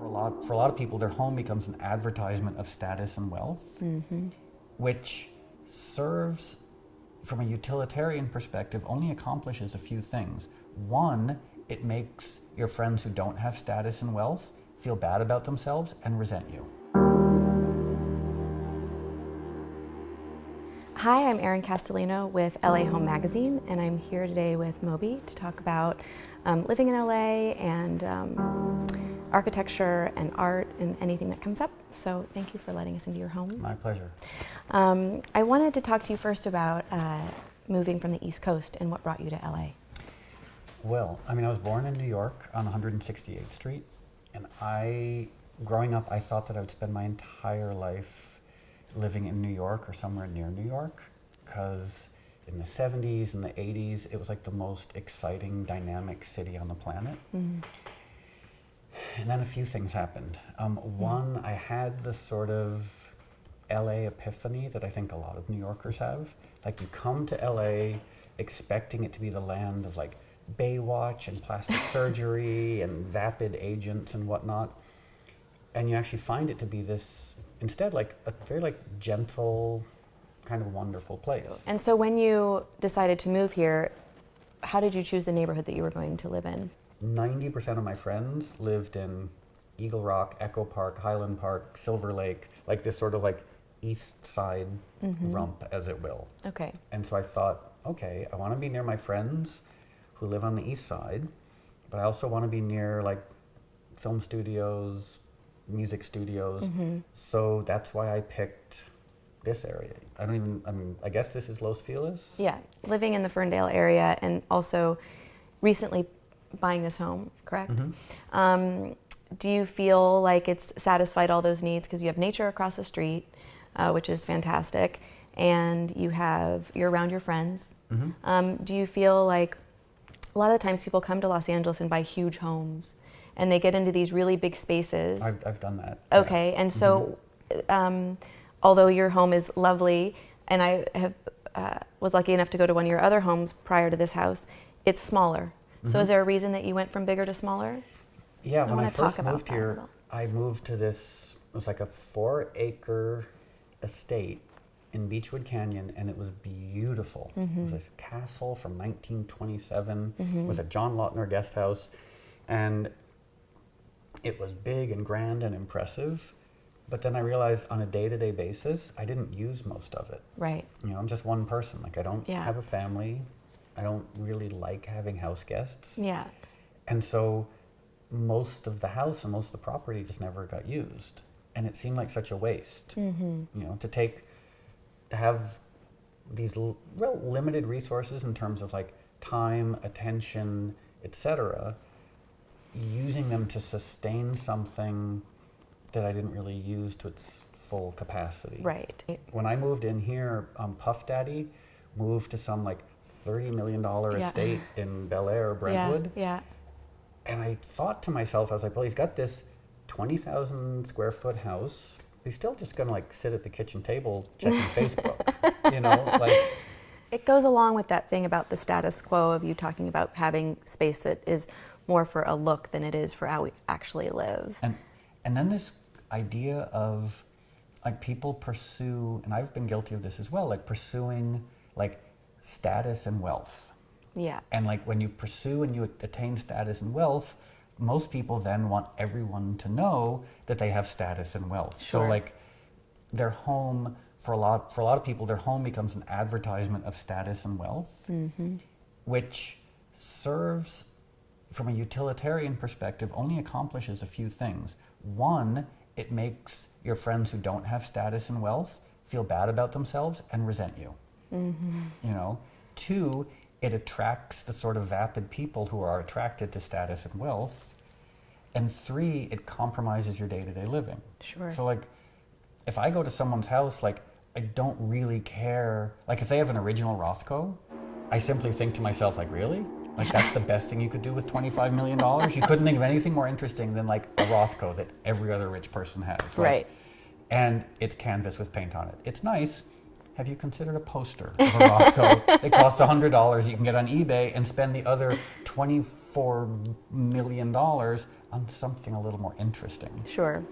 For a lot of people, their home becomes an advertisement of status and wealth, which serves, from a utilitarian perspective, only accomplishes a few things. One, it makes your friends who don't have status and wealth feel bad about themselves and resent you. Hi, I'm Erin Castellino with LA Home Magazine, and I'm here today with Moby to talk about living in LA and architecture and art and anything that comes up. So thank you for letting us into your home. My pleasure. I wanted to talk to you first about moving from the East Coast and what brought you to LA. Well, I was born in New York on 168th Street, and growing up, I thought that I would spend my entire life living in New York or somewhere near New York, because in the 70s and the 80s, it was like the most exciting, dynamic city on the planet. And then a few things happened. One, I had this sort of LA epiphany that I think a lot of New Yorkers have. Like, you come to LA expecting it to be the land of like Baywatch and plastic surgery and vapid agents and whatnot, and you actually find it to be this, instead, like a very like gentle, kind of wonderful place. And so when you decided to move here, how did you choose the neighborhood that you were going to live in? 90% of my friends lived in Eagle Rock, Echo Park, Highland Park, Silver Lake, like this sort of like east side rump, as it will. Okay. And so I thought, okay, I want to be near my friends who live on the east side, but I also want to be near like film studios, music studios. So that's why I picked this area. I guess this is Los Feliz? Yeah, living in the Ferndale area and also recently buying this home, correct? Do you feel like it's satisfied all those needs because you have nature across the street, which is fantastic, and you're around your friends? Do you feel like a lot of times people come to Los Angeles and buy huge homes and they get into these really big spaces? I've done that. Okay, yeah. And so although your home is lovely, and I was lucky enough to go to one of your other homes prior to this house, it's smaller. So is there a reason that you went from bigger to smaller? Yeah, when I first moved here, I moved to this, it was like a 4-acre estate in Beechwood Canyon, and it was beautiful. It was this castle from 1927. It was a John Lautner guest house, and it was big and grand and impressive. But then I realized on a day-to-day basis, I didn't use most of it. Right. I'm just one person. Like, I don't have a family. I don't really like having house guests. Yeah. And so most of the house and most of the property just never got used. And it seemed like such a waste, to have these real limited resources in terms of like time, attention, etc., using them to sustain something that I didn't really use to its full capacity. Right. When I moved in here, Puff Daddy moved to some like $30 million estate in Bel Air, Brentwood. Yeah. And I thought to myself, I was like, well, he's got this 20,000 square foot house. He's still just gonna like sit at the kitchen table checking Facebook, like. It goes along with that thing about the status quo of you talking about having space that is more for a look than it is for how we actually live. And then this idea of like people pursue, and I've been guilty of this as well, like pursuing like status and wealth. Yeah. And like when you pursue and you attain status and wealth, most people then want everyone to know that they have status and wealth. Sure. So like their home, for a lot of people, their home becomes an advertisement of status and wealth, which serves, from a utilitarian perspective, only accomplishes a few things. One, it makes your friends who don't have status and wealth feel bad about themselves and resent you. Two, it attracts the sort of vapid people who are attracted to status and wealth. And three, it compromises your day-to-day living. Sure. So like, if I go to someone's house, like, I don't really care. Like, if they have an original Rothko, I simply think to myself, like, really? Like, that's the best thing you could do with $25 million? You couldn't think of anything more interesting than like a Rothko that every other rich person has. Like, right. And it's canvas with paint on it. It's nice. Have you considered a poster of a Rothko? It costs $100 you can get on eBay and spend the other $24 million on something a little more interesting. Sure.